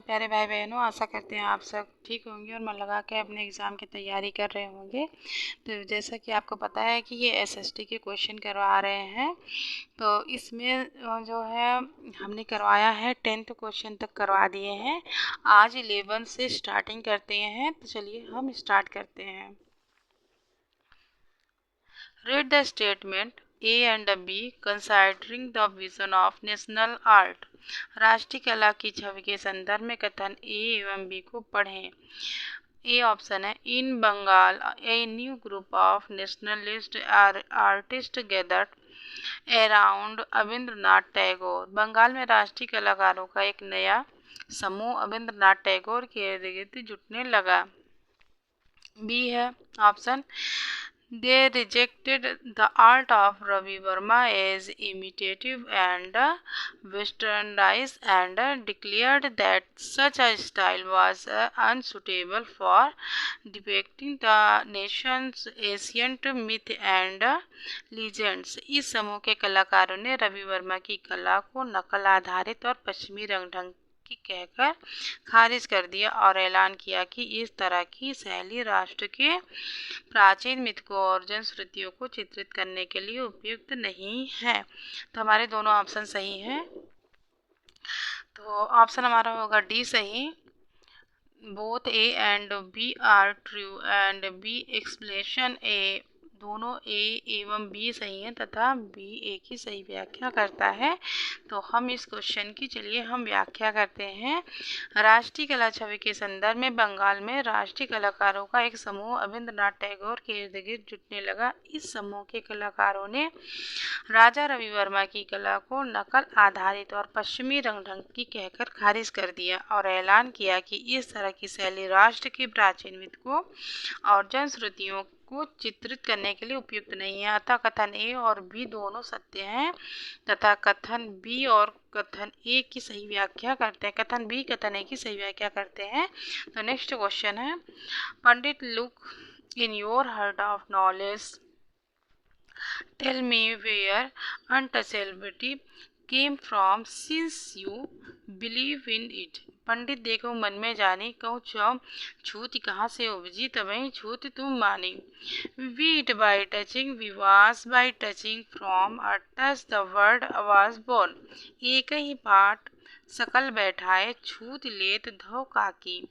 प्यारे भाई बहनों, आशा करते हैं आप सब ठीक होंगे और मन लगा के अपने एग्ज़ाम की तैयारी कर रहे होंगे। तो जैसा कि आपको पता है कि ये एसएसटी के क्वेश्चन करवा रहे हैं, तो इसमें जो है हमने करवाया है 10th क्वेश्चन तक करवा दिए हैं। आज 11 से स्टार्टिंग करते हैं, तो चलिए हम स्टार्ट करते हैं। Read the statement A and B considering the vision of national art. राष्ट्रीय कला की छवि के संदर्भ में कथन ए एवं बी को पढ़ें। ए ऑप्शन है, in Bengal a new group of nationalist artists gathered around Abanindranath Tagore. Bengal में राष्ट्रीय कलाकारों का एक नया समूह अविंद्रनाथ टैगोर के इर्द गिर्द जुटने लगा। बी है option, they rejected the art of Ravi Verma as imitative and westernized and declared that such a style was unsuitable for depicting the nation's ancient myth and legends। इस समूह के कलाकारों ने रवि वर्मा की कला को नकल आधारित और पश्चिमी रंग ढंग की कहकर खारिज कर दिया और ऐलान किया कि इस तरह की शैली राष्ट्र के प्राचीन मिथ को और जनश्रुतियों को चित्रित करने के लिए उपयुक्त नहीं है। तो हमारे दोनों ऑप्शन सही हैं। तो ऑप्शन हमारा होगा डी सही। Both A and B are true and B explanation A, दोनों ए एवं बी सही हैं तथा बी ए की सही व्याख्या करता है। तो हम इस क्वेश्चन की चलिए हम व्याख्या करते हैं। राष्ट्रीय कला छवि के संदर्भ में बंगाल में राष्ट्रीय कलाकारों का एक समूह अविंद्रनाथ टैगोर के इर्द गिर्द जुटने लगा। इस समूह के कलाकारों ने राजा रवि वर्मा की कला को नकल आधारित और पश्चिमी रंग ढंग की कहकर खारिज कर दिया और ऐलान किया कि इस तरह की शैली राष्ट्र के प्राचीन मिथ को और जनश्रुतियों को चित्रित करने के लिए उपयुक्त नहीं है। अतः कथन ए और बी दोनों सत्य हैं तथा कथन बी और कथन ए की सही व्याख्या करते हैं। कथन बी कथन ए की सही व्याख्या करते हैं। तो नेक्स्ट क्वेश्चन है, Pandit look in your heart of knowledge tell me where untouchability came from since you believe in it। पंडित देखो मन में जानी, कहूँ चौ छूत कहाँ से उपजी, तभी छूत तुम मानी। We it by touching, we was by touching, from a touch the word was born। एक ही पाठ सकल बैठाए, छूत लेत धो काकी।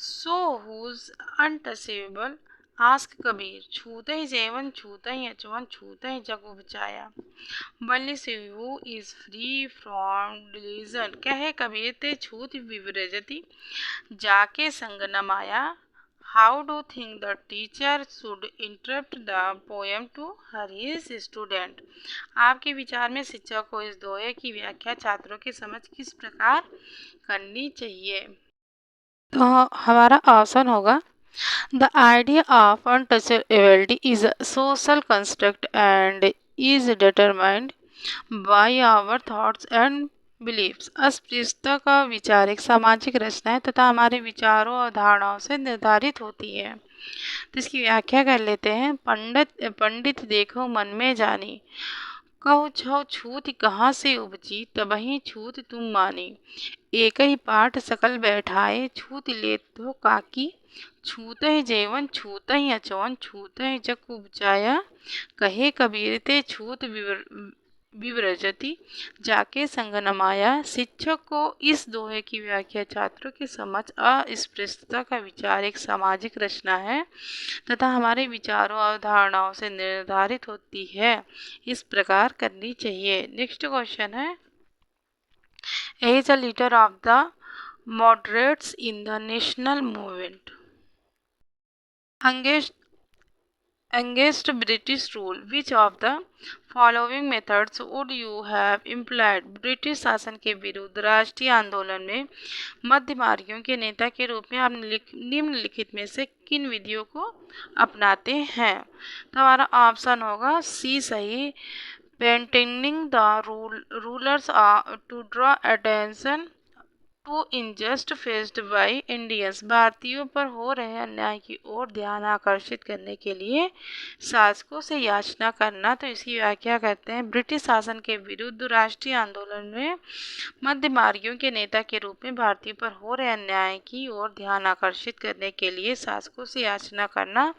So whose untouchable ask Kabir, छूते ही जेवन छूते ही अचवन छूते ही जग उपजाया। बल्ली से who is free from delusion, कहे कबीर ते छूत विव्रजति जाके संग न माया। How do think the teacher should interrupt the poem to her his student. आपके विचार में शिक्षक को इस दोहे की व्याख्या छात्रों की समझ किस प्रकार करनी चाहिए। तो हमारा ऑप्शन होगा, the idea of untouchability is a social construct and is determined by our thoughts and beliefs। अस्पृश्यता का विचार एक सामाजिक रचना है तथा हमारे विचारों और धारणाओं से निर्धारित होती है। तो इसकी व्याख्या कर लेते हैं। पंडित देखो मन में जानी, कहो छो छूत कहाँ से उपजी, तबही छूत तुम मानी। एक ही पाठ सकल बैठाए, छूत ले तो काकी। छूत ही जेवन छूत ही अचवन छूत ही जग उपजाया। कहे कबीर ते छूत विव्रजति जाके संग न माया। शिक्षक को इस दोहे की व्याख्या छात्रों की समझ अस्पृश्यता का विचार एक सामाजिक रचना है तथा हमारे विचारों और धारणाओं से निर्धारित होती है, इस प्रकार करनी चाहिए। नेक्स्ट क्वेश्चन है, is a leader of the moderates in the national movement against British rule। Which of the following methods would you have employed। British शासन के विरुद्ध राष्ट्रीय आंदोलन में मध्यमार्गियों के नेता के रूप में आप निम्नलिखित में से किन विधियों को अपनाते हैं। तो हमारा ऑप्शन होगा सी सही, painting the rulers to draw attention to injust faced by Indians, भारतीयों पर हो रहे अन्याय की ओर ध्यान आकर्षित करने के लिए शासकों से याचना करना। तो इसकी व्याख्या करते हैं, ब्रिटिश शासन के विरुद्ध राष्ट्रीय आंदोलन में मध्यमार्गियों के नेता के रूप में भारतीयों पर हो रहे अन्याय की ओर ध्यान आकर्षित करने के लिए शासकों से याचना करना,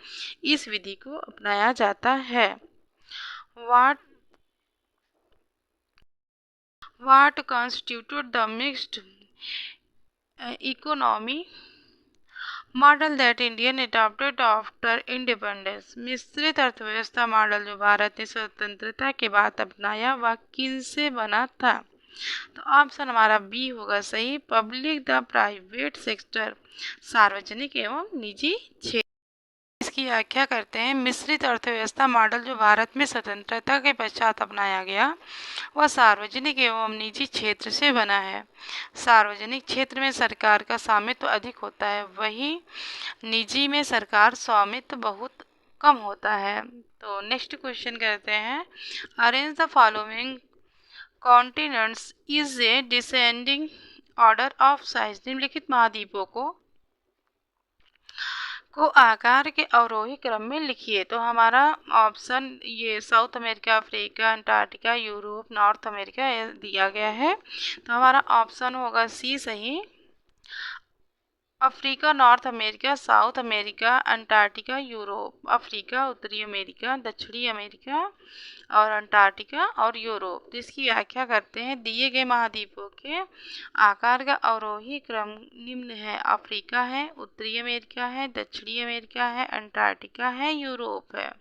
इस विधि को अपनाया जाता है। What constituted the mixed economy model that Indian adopted after independence, मिश्रित अर्थव्यवस्था मॉडल जो भारत ने स्वतंत्रता के बाद अपनाया वह किनसे बना था? तो ऑप्शन हमारा बी होगा सही, पब्लिक द प्राइवेट सेक्टर, सार्वजनिक एवं निजी क्षेत्र। इसकी व्याख्या करते हैं, मिश्रित अर्थव्यवस्था मॉडल जो भारत में स्वतंत्रता के पश्चात अपनाया गया वह सार्वजनिक एवं निजी क्षेत्र से बना है। सार्वजनिक क्षेत्र में सरकार का स्वामित्व अधिक होता है, वहीं निजी में सरकार स्वामित्व बहुत कम होता है। तो नेक्स्ट क्वेश्चन करते हैं, arrange the following continents is a descending order of size, निम्नलिखित महाद्वीपों को आकार के अवरोही क्रम में लिखिए। तो हमारा ऑप्शन ये south America, Africa, Antarctica, Europe, north America दिया गया है। तो हमारा ऑप्शन होगा सी सही, Africa, north America, south America, Antarctica, Europe. Africa, उत्तरी अमेरिका, दक्षिणी अमेरिका और अंटार्कटिका और यूरोप। तो इसकी व्याख्या करते हैं, दिए गए महाद्वीपों के आकार का अवरोही क्रम निम्न है, अफ्रीका है, उत्तरी अमेरिका है, दक्षिणी अमेरिका है, अंटार्कटिका है, यूरोप है।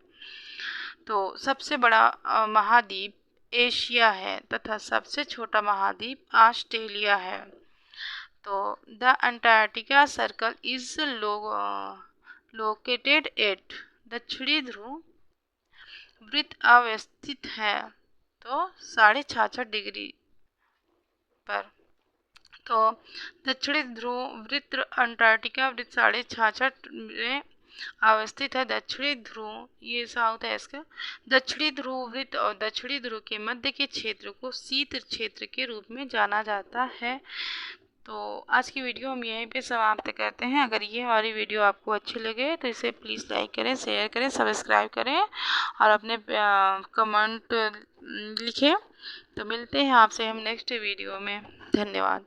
तो सबसे बड़ा महाद्वीप एशिया है तथा सबसे छोटा महाद्वीप ऑस्ट्रेलिया है। तो the Antarctica circle is located at, दक्षिणी ध्रुव वृत्त अवस्थित है तो 66.5 डिग्री पर। तो दक्षिणी ध्रुव वृत्त अंटार्कटिका वृत्त 66.5 में अवस्थित है। दक्षिणी ध्रुव ये साउथ है इसका, दक्षिणी ध्रुव वृत्त और दक्षिणी ध्रुव के मध्य के क्षेत्र को शीत क्षेत्र के रूप में जाना जाता है। तो आज की वीडियो हम यहीं पे समाप्त करते हैं। अगर ये हमारी वीडियो आपको अच्छी लगे तो इसे प्लीज़ लाइक करें, शेयर करें, सब्सक्राइब करें और अपने कमेंट लिखें। तो मिलते हैं आपसे हम नेक्स्ट वीडियो में। धन्यवाद।